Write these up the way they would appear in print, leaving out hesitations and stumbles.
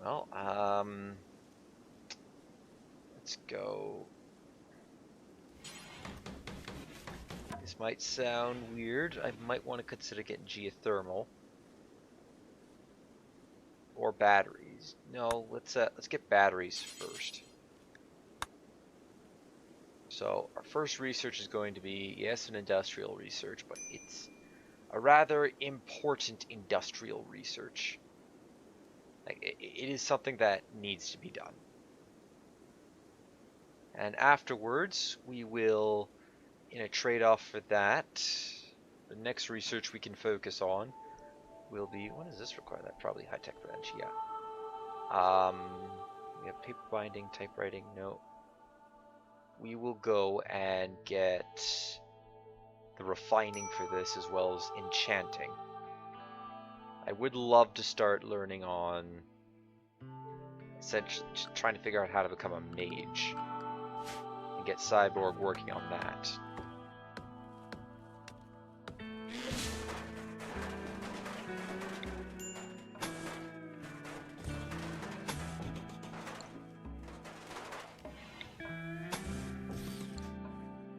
Well, let's go. This might sound weird. I might want to consider getting geothermal or batteries. No, let's get batteries first. So our first research is going to be, yes, an industrial research, but it's a rather important industrial research. Like, it is something that needs to be done. And afterwards, we will, in a trade-off for that, the next research we can focus on will be, what does this require? That probably high-tech bench, yeah. We have paper binding, typewriting, no. We will go and get the refining for this as well as enchanting. I would love to start learning on, essentially trying to figure out how to become a mage and get Cyborg working on that.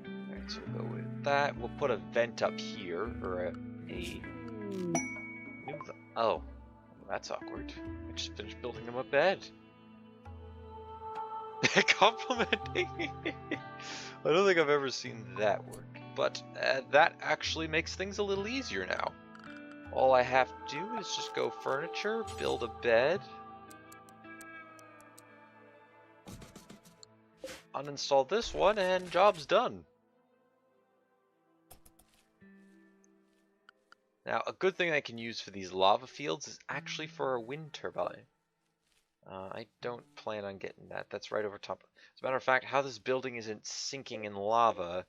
Alright, so we'll go with that. We'll put a vent up here, or oh, that's awkward. I just finished building him a bed. Complimenting. I don't think I've ever seen that work, but that actually makes things a little easier now. All I have to do is just go furniture, build a bed, uninstall this one, and job's done. Now, a good thing I can use for these lava fields is actually for a wind turbine. I don't plan on getting that. That's right over top. As a matter of fact, how this building isn't sinking in lava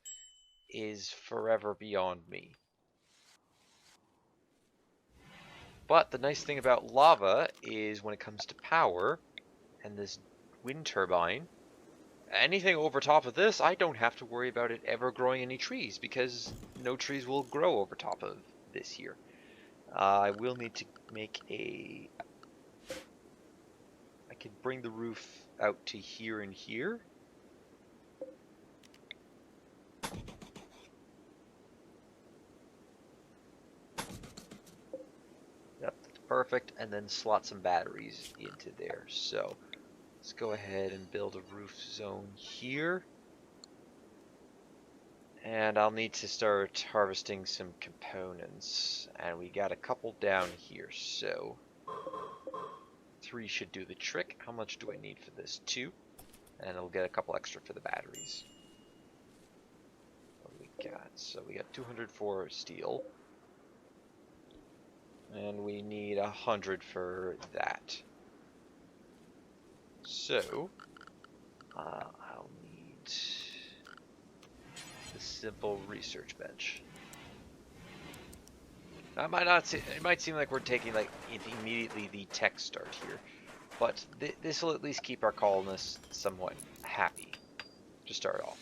is forever beyond me. But the nice thing about lava is when it comes to power and this wind turbine, anything over top of this, I don't have to worry about it ever growing any trees because no trees will grow over top of this here. I will need to make a... I could bring the roof out to here and here. Yep, that's perfect. And then slot some batteries into there. So let's go ahead and build a roof zone here. And I'll need to start harvesting some components. And we got a couple down here, so 3 should do the trick. How much do I need for this? 2. And I'll get a couple extra for the batteries. What do we got? So we got 204 steel. And we need 100 for that. So, I'll need the simple research bench. Now, it might seem like we're taking like immediately the tech start here, but this will at least keep our colonists somewhat happy to start off.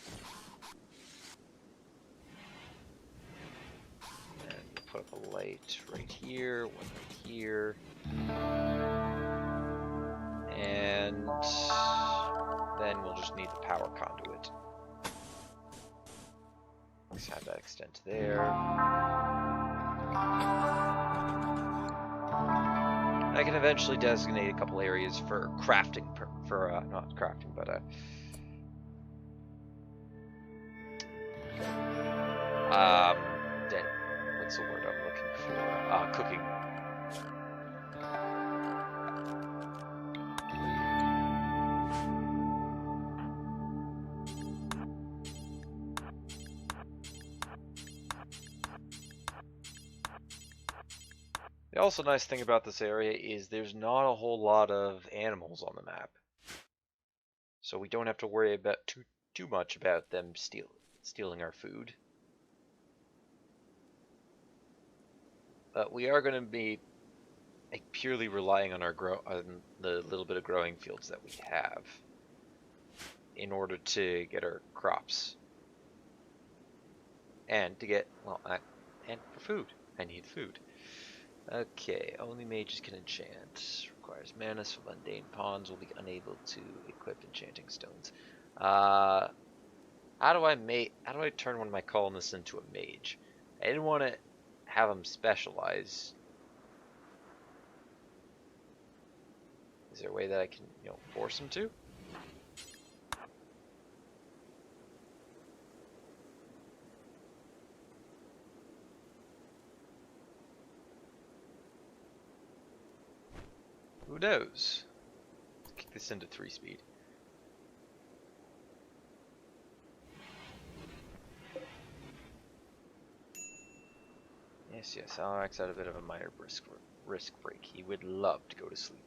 And we'll put up a light right here, one right here, and then we'll just need the power conduit. Let's have that extend to there. I can eventually designate a couple areas for crafting, not crafting, but what's the word I'm looking for? Cooking. The also nice thing about this area is there's not a whole lot of animals on the map. So we don't have to worry about too much about them stealing our food. But we are going to be purely relying on on the little bit of growing fields that we have in order to get our crops. And to get, well, and for food. I need food. Okay, only mages can enchant. Requires mana, so mundane pawns will be unable to equip enchanting stones. Uh, how do I turn one of my colonists into a mage? I didn't want to have them specialize. Is there a way that I can, force them to? Who knows? Let's kick this into 3-speed. Yes, I'll max out a bit of a minor risk break. He would love to go to sleep.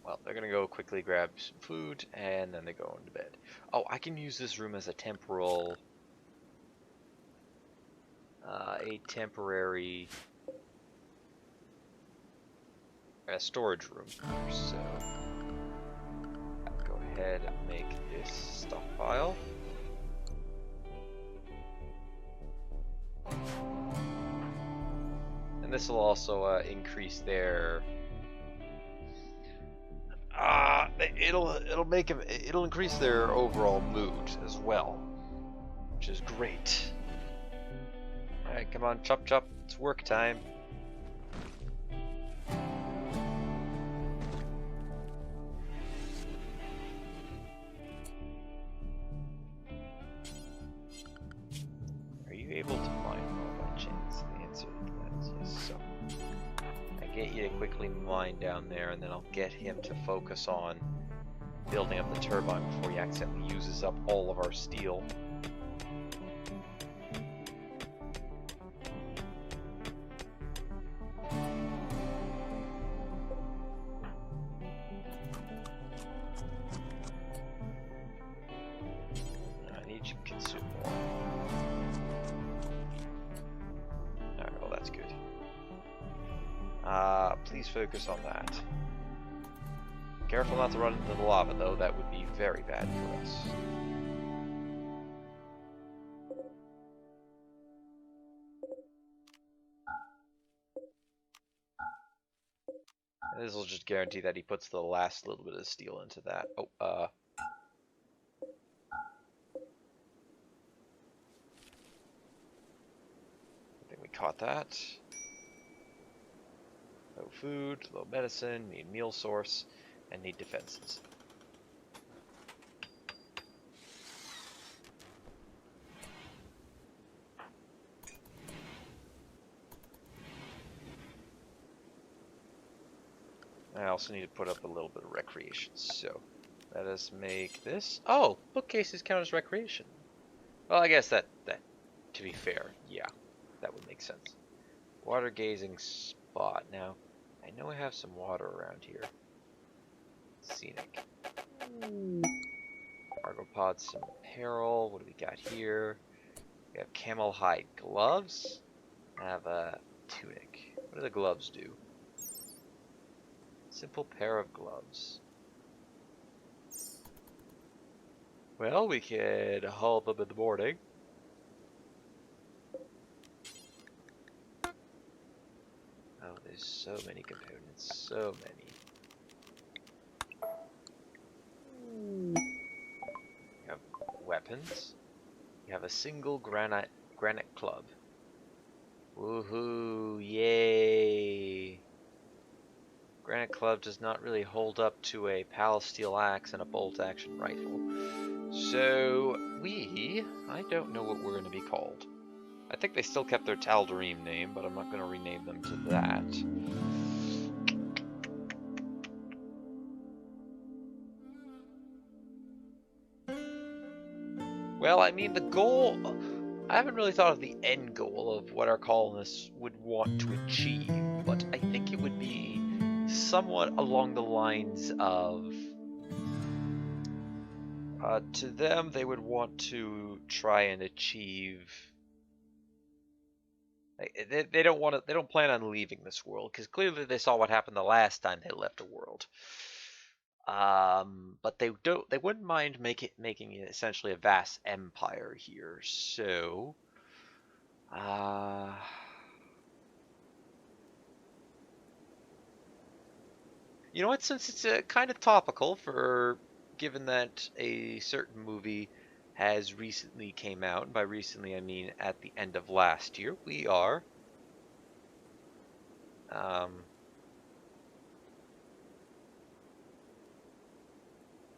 Well, they're gonna go quickly grab some food, and then they go into bed. Oh, I can use this room as a temporary storage room. So, go ahead and make this stockpile. And this will also increase their. It'll increase their overall mood as well, which is great. All right, come on, chop chop. It's work time. Are you able to mine more by chance? The answer to that is yes. So I get you to quickly mine down there, and then I'll get him to focus on building up the turbine before he accidentally uses up all of our steel. I need you to consume more. Alright, well that's good. Please focus on that. Careful not to run into the lava though, that would be very bad for us. And this will just guarantee that he puts the last little bit of steel into that. I think we caught that. Low food, low medicine, need meal source, and need defenses. I also need to put up a little bit of recreation, so let us make this. Oh, bookcases count as recreation. Well, I guess that to be fair, yeah, that would make sense. Water gazing spot. Now, I know I have some water around here. Scenic. Cargo pods, some apparel. What do we got here? We have camel hide gloves. I have a tunic. What do the gloves do? Simple pair of gloves. Well, we could haul them in the morning. Oh, there's so many components, so many. You have weapons. You have a single granite club. Woohoo! Yay! Granite club does not really hold up to a pal steel axe and a bolt action rifle. So I don't know what we're going to be called. I think they still kept their Tal'Darim name, but I'm not going to rename them to that. Well, I mean, the goal... I haven't really thought of the end goal of what our colonists would want to achieve, but I think it would be somewhat along the lines of... to them, they would want to try and achieve They don't want to. They don't plan on leaving this world because clearly they saw what happened the last time they left a world. But they don't. They wouldn't mind making it essentially a vast empire here. So, uh, you know what? Since it's kind of topical for, given that a certain movie has recently came out, and by recently I mean at the end of last year, we are um,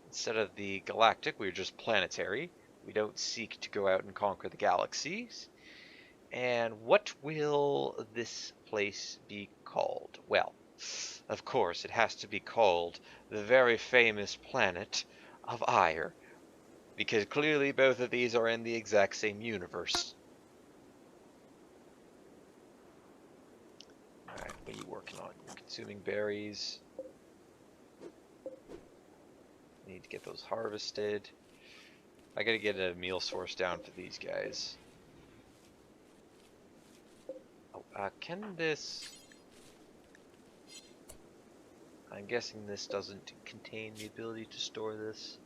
instead of the galactic, we're just planetary. We don't seek to go out and conquer the galaxies. And what will this place be called? Well, of course, it has to be called the very famous planet of Ire, because clearly both of these are in the exact same universe. Alright, what are you working on? You're consuming berries. Need to get those harvested. I gotta get a meal source down for these guys. Oh, can this... I'm guessing this doesn't contain the ability to store this.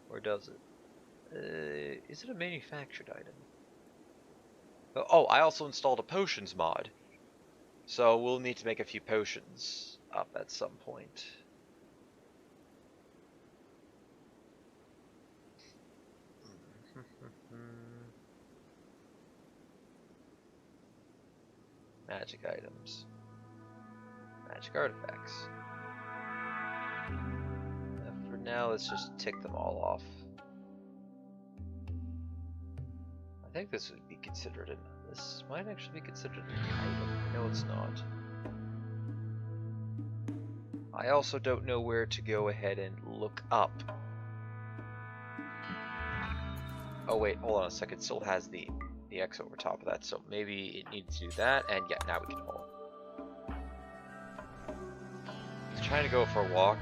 Or does it? Is it a manufactured item? Oh, I also installed a potions mod. So we'll need to make a few potions up at some point. Magic items. Magic artifacts. For now, let's just tick them all off. I think this would be considered this might actually be considered an item. No, it's not. I also don't know where to go ahead and look up. Oh wait, hold on a second. It still has the X over top of that, so maybe it needs to do that, and yeah, now we can hold. He's trying to go for a walk.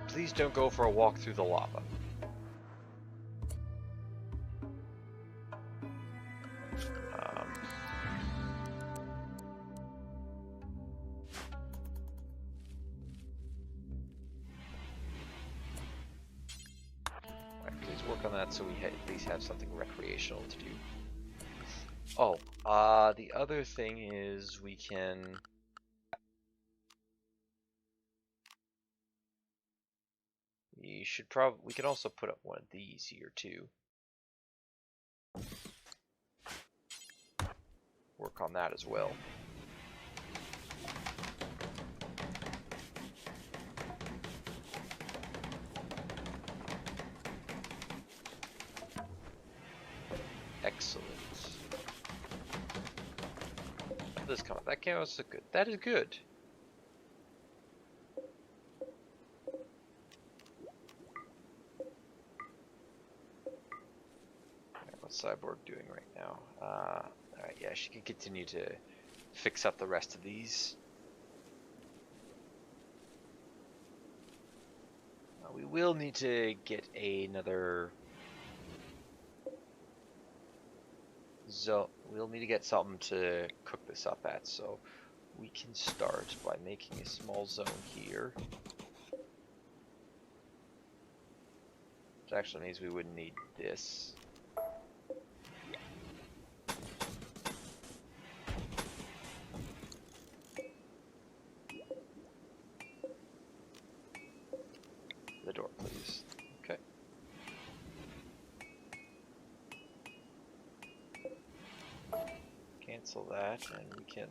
Please don't go for a walk through the lava. Please work on that so we at least have something recreational to do. Oh, the other thing is we can... we can also put up one of these here too. Work on that as well. Excellent. This come up. That came out so good. That is good. What's Cyborg doing right now? Alright, yeah, she can continue to fix up the rest of these. We will need to get another... we'll need to get something to cook this up at, so we can start by making a small zone here. Which actually means we wouldn't need this. The door, please. Okay. Cancel that, and we can...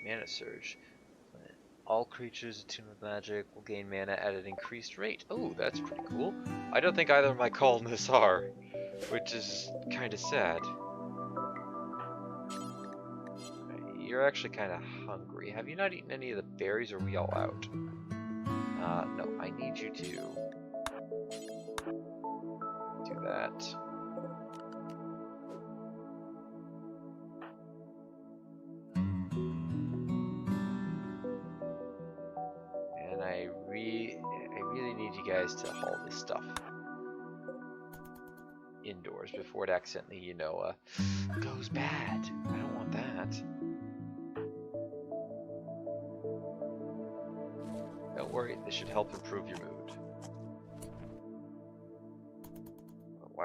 Mana Surge. All creatures attuned with magic will gain mana at an increased rate. Oh, that's pretty cool. I don't think either of my colonists are, which is kind of sad. You're actually kind of hungry. Have you not eaten any of the berries, or are we all out? No, I need you to do that. And I really need you guys to haul this stuff indoors before it accidentally, you know, goes bad. I don't want that. Don't worry, this should help improve your mood.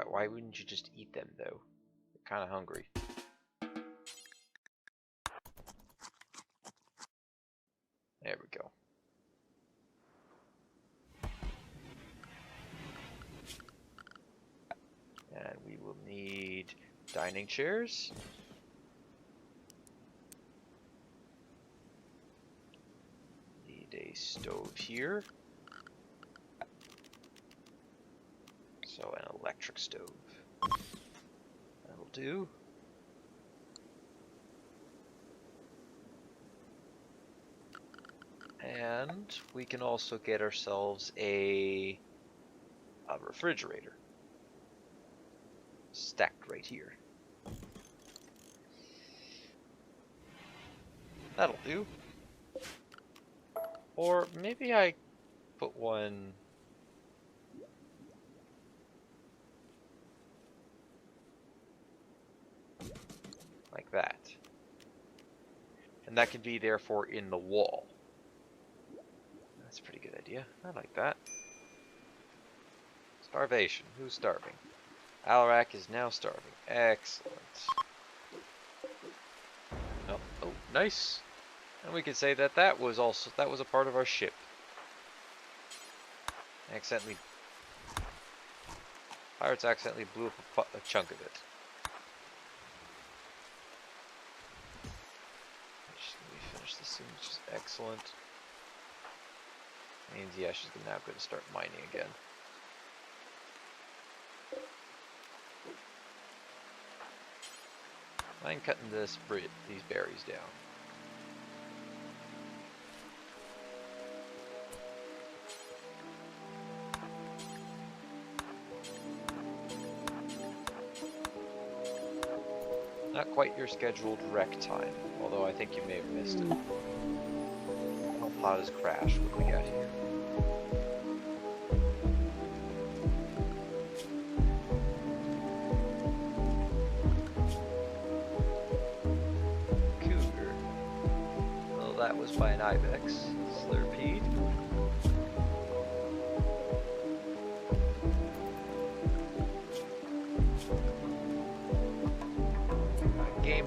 Why wouldn't you just eat them, though? You're kind of hungry. There we go. And we will need dining chairs. Need a stove here. So an electric stove. That'll do. And we can also get ourselves a refrigerator. Stacked right here. That'll do. Or maybe I put one like that. And that can be therefore in the wall. That's a pretty good idea. I like that. Starvation. Who's starving? Alarak is now starving. Excellent. Oh, nice. And we can say that that was a part of our ship. Pirates accidentally blew up a chunk of it. Let me finish this thing, which is excellent. Means yeah, she's now going to start mining again. I'm cutting these berries down. Not quite your scheduled rec time, although I think you may have missed it. How plot has crashed. What do we got here? Cougar. Well, that was by an ibex. Slurpeed.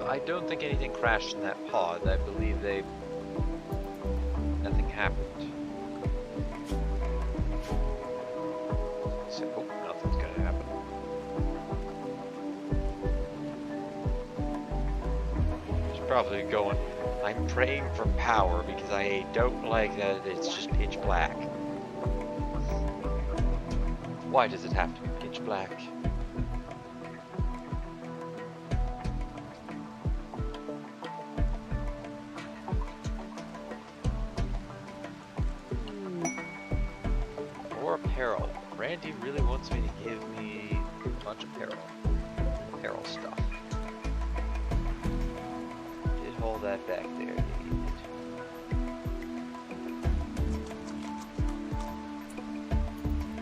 I don't think anything crashed in that pod. I believe nothing happened. So, nothing's gonna happen. She's probably going, I'm praying for power because I don't like that it's just pitch black. Why does it have to be pitch black? Apparel. Randy really wants me to give me a bunch of apparel stuff. Did hold that back there.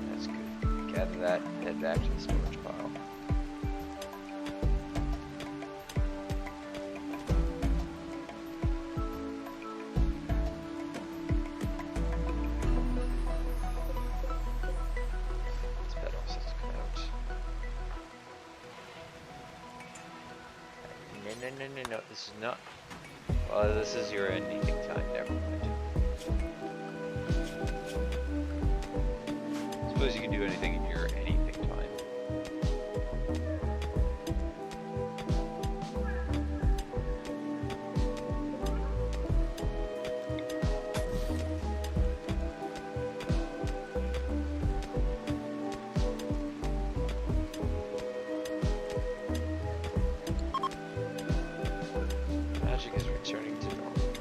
That's good. Gather that and head back to the storage pile. No, this is not. This is your ending time. Never mind. Suppose you can do anything in your anything time.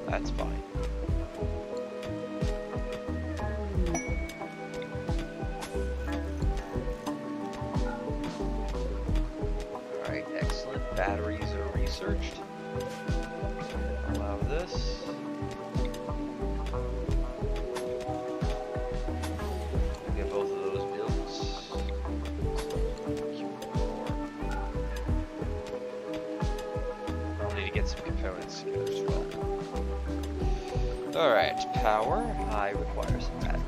That's fine. Alright, excellent. Batteries are researched. Allow this. Get both of those builds. Alright, power. I require some batteries.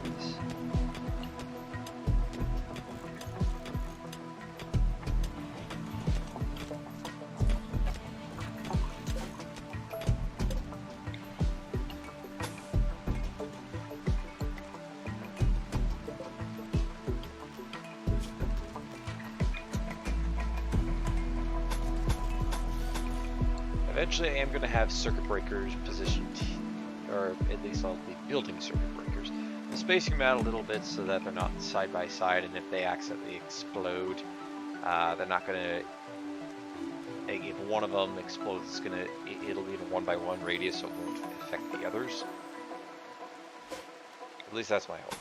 Eventually I am going to have circuit breakers positioned, or at least I'll be building circuit breakers. I'm spacing them out a little bit so that they're not side by side, and if they accidentally explode, they're not going to, if one of them explodes, it'll be in a 1x1 radius, so it won't affect the others. At least that's my hope.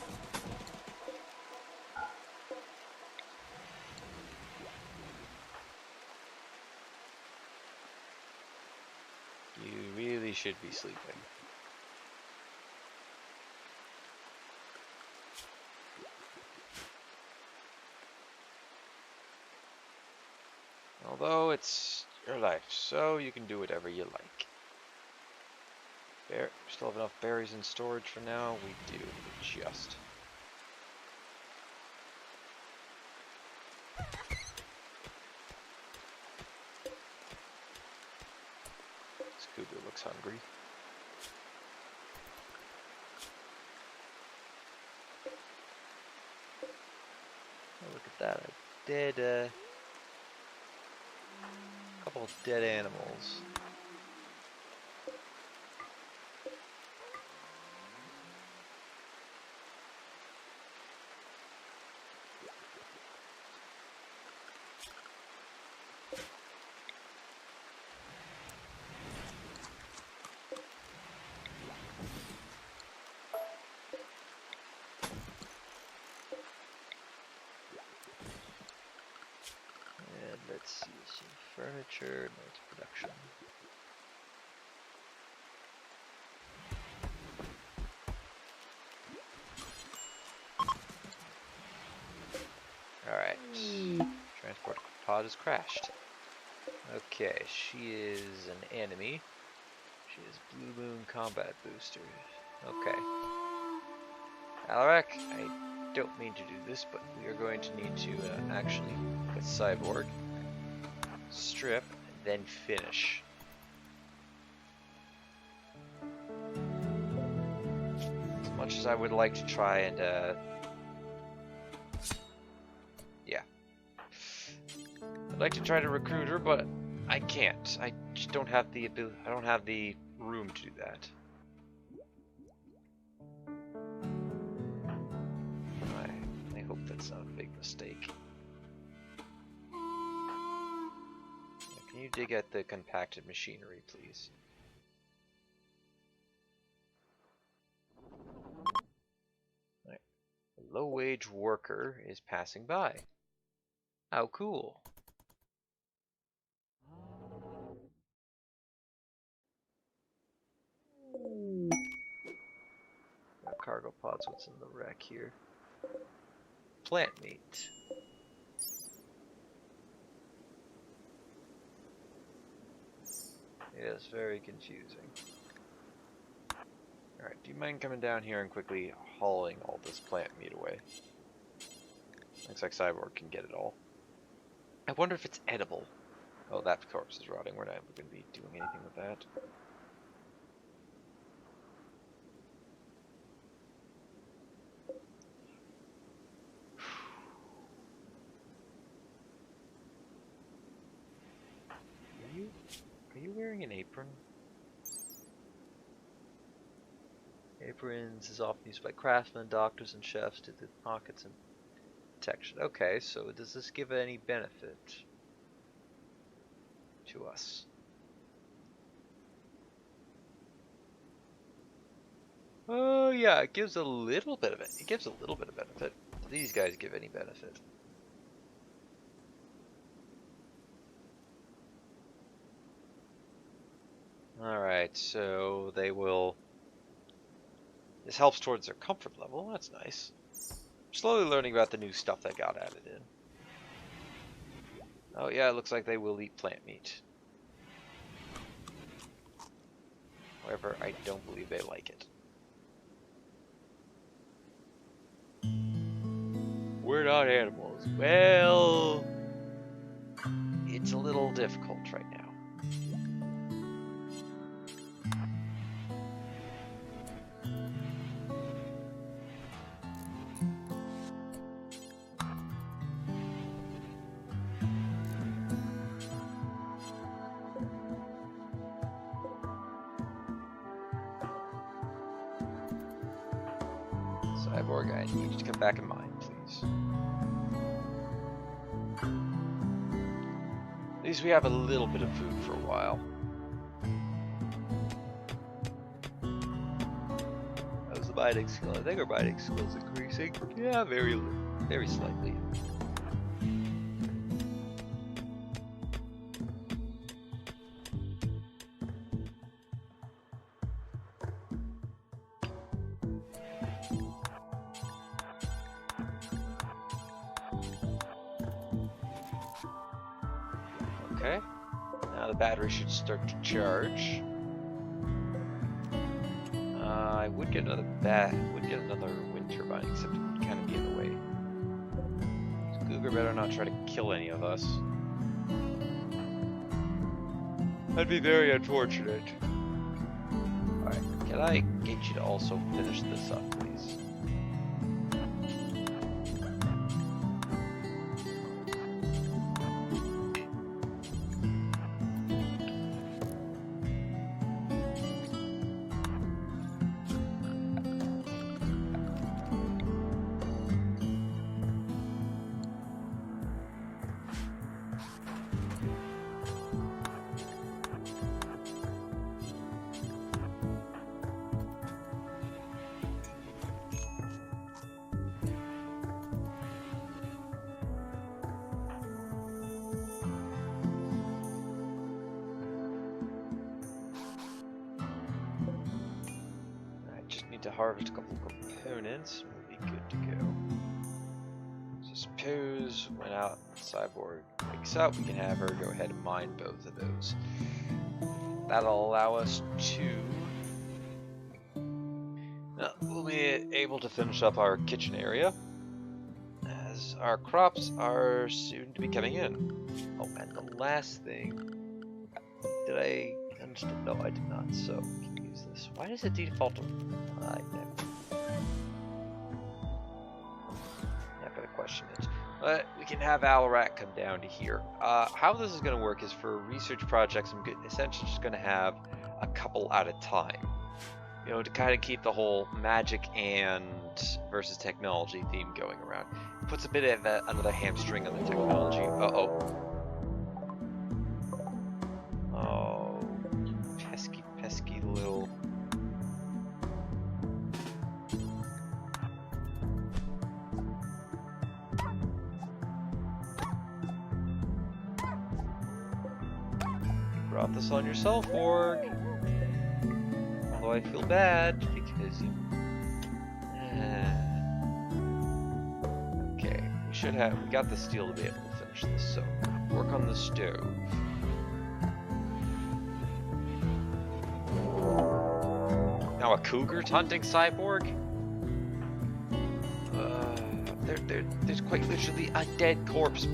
You really should be sleeping. Although it's your life, so you can do whatever you like. Still have enough berries in storage for now? We do, just. This cougar looks hungry. Oh, look at that, a dead, couple of dead animals. And let's see, some furniture, no, it's production. Alright. Transport pod has crashed. Okay, she is an enemy. She has Blue Moon combat boosters. Okay. Alarak, I don't mean to do this, but we are going to need to actually put Cyborg, strip, and then finish. As much as I would like to try and, yeah. I'd like to try to recruit her, but I can't. I just don't have the ability, I don't have the room to do that. I hope that's not a big mistake. Can you dig at the compacted machinery, please? Right. A low-wage worker is passing by. How cool. Cargo pods, what's in the rack here? Plant meat. Yes, very confusing. Alright, do you mind coming down here and quickly hauling all this plant meat away? Looks like Cyborg can get it all. I wonder if it's edible. Oh, that corpse is rotting. We're not going to be doing anything with that. Are you wearing an apron? Aprons is often used by craftsmen, doctors, and chefs to the pockets and protection. Okay, so does this give any benefit to us? Oh yeah, it gives a little bit of it. It gives a little bit of benefit. Do these guys give any benefit? Alright, so they will... This helps towards their comfort level. That's nice. Slowly learning about the new stuff that got added in. Oh yeah, it looks like they will eat plant meat. However, I don't believe they like it. we're not animals. Well, it's a little difficult right now. Cyborg, I need you to come back in mind, please. At least we have a little bit of food for a while. How's the biting skill? I think our biting skill is increasing. Yeah, very slightly. Okay, now the battery should start to charge. I would get another wind turbine, except it would kind of be in the way. Cougar better not try to kill any of us. That'd be very unfortunate. Alright, can I get you to also finish this up, please? To harvest a couple components, we'll be good to go. So suppose when out Cyborg wakes up, we can have her go ahead and mine both of those. That'll allow us to we'll be able to finish up our kitchen area as our crops are soon to be coming in. Oh, and the last thing, did I understand? No, I did not. So we can use this. Why does it default to? I gotta question it. But we can have Alarak come down to here. How this is going to work is for research projects, I'm essentially just going to have a couple at a time. You know, to kind of keep the whole magic and versus technology theme going around. It puts a bit of another hamstring on the technology. Uh-oh. Oh, pesky little... Brought this on yourself, Org. Although I feel bad because you. Okay, we got the steel to be able to finish this. So work on the stove. Now a cougar's hunting Cyborg. There's quite literally a dead corpse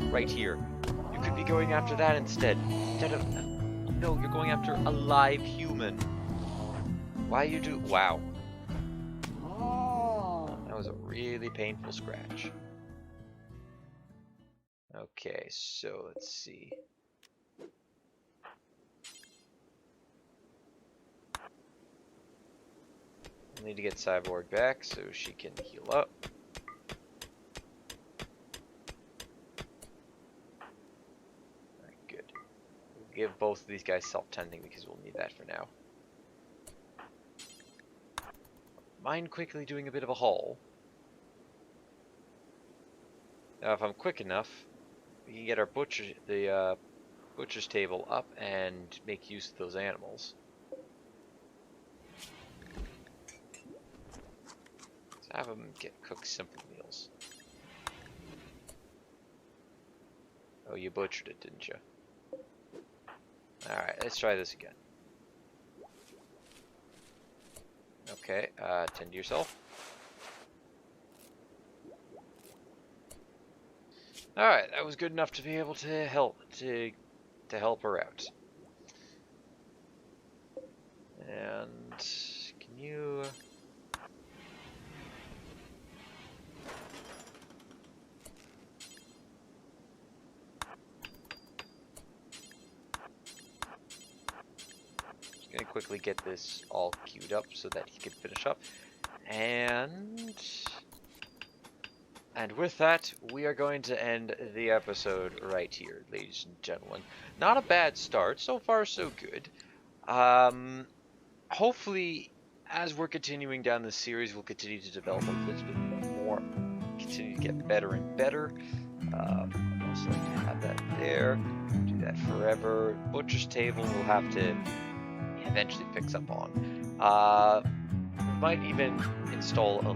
right here. Could be going after that instead of no, you're going after a live human. Why you do? Wow, that was a really painful scratch. Okay, so let's see. I need to get Cyborg back so she can heal up. Give both of these guys self-tending because we'll need that for now. Mind quickly doing a bit of a haul. Now if I'm quick enough, we can get our butcher's table up and make use of those animals. Let's have them cook simple meals. Oh, you butchered it, didn't you? Alright, let's try this again. Okay, tend to yourself. All right, that was good enough to be able to help her out. And can you? Just gonna quickly get this all queued up so that he can finish up. And with that, we are going to end the episode right here, ladies and gentlemen. Not a bad start. So far, so good. Hopefully, as we're continuing down this series, we'll continue to develop a little bit more, continue to get better and better. I'd also like to have that there. Do that forever. Butcher's table we'll have to eventually fix up on. We might even install a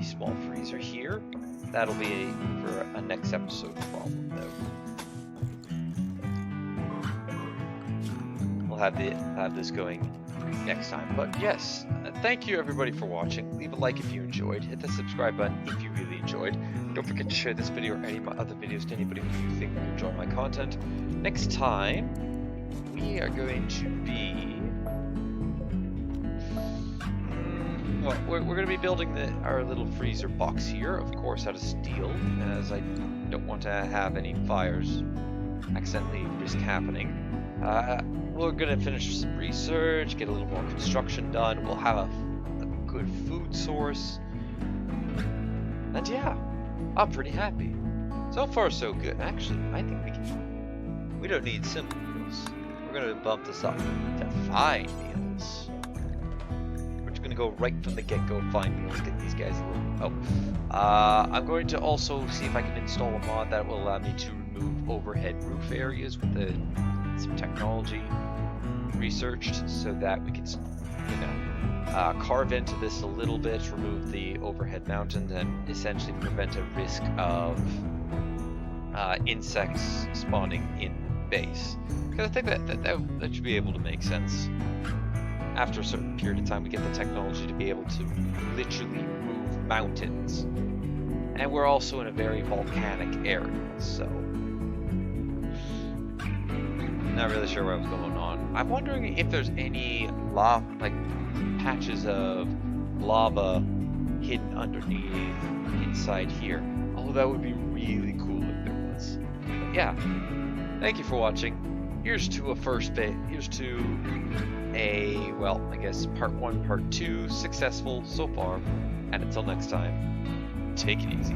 small freezer here. That'll be for a next episode problem, though. We'll have this going next time. But yes, thank you everybody for watching. Leave a like if you enjoyed. Hit the subscribe button if you really enjoyed. Don't forget to share this video or any of my other videos to anybody who you think will enjoy my content. Next time, we are going to be... Well, we're going to be building our little freezer box here, of course out of steel, as I don't want to have any fires accidentally risk happening. We're going to finish some research, get a little more construction done, we'll have a good food source, and yeah, I'm pretty happy. So far so good. Actually, I think we don't need simple meals. We're going to bump this up to fine meals. Gonna go right from the get-go, find meals, get these guys a little... I'm going to also see if I can install a mod that will allow me to remove overhead roof areas with some technology researched, so that we can, carve into this a little bit, remove the overhead mountain, and essentially prevent a risk of insects spawning in base. Because I think that should be able to make sense. After a certain period of time, we get the technology to be able to literally move mountains. And we're also in a very volcanic area, so... Not really sure what was going on. I'm wondering if there's any patches of lava hidden underneath inside here. Oh, that would be really cool if there was. But yeah, thank you for watching. Here's to well, I guess part 1, part 2, successful so far, and until next time, take it easy.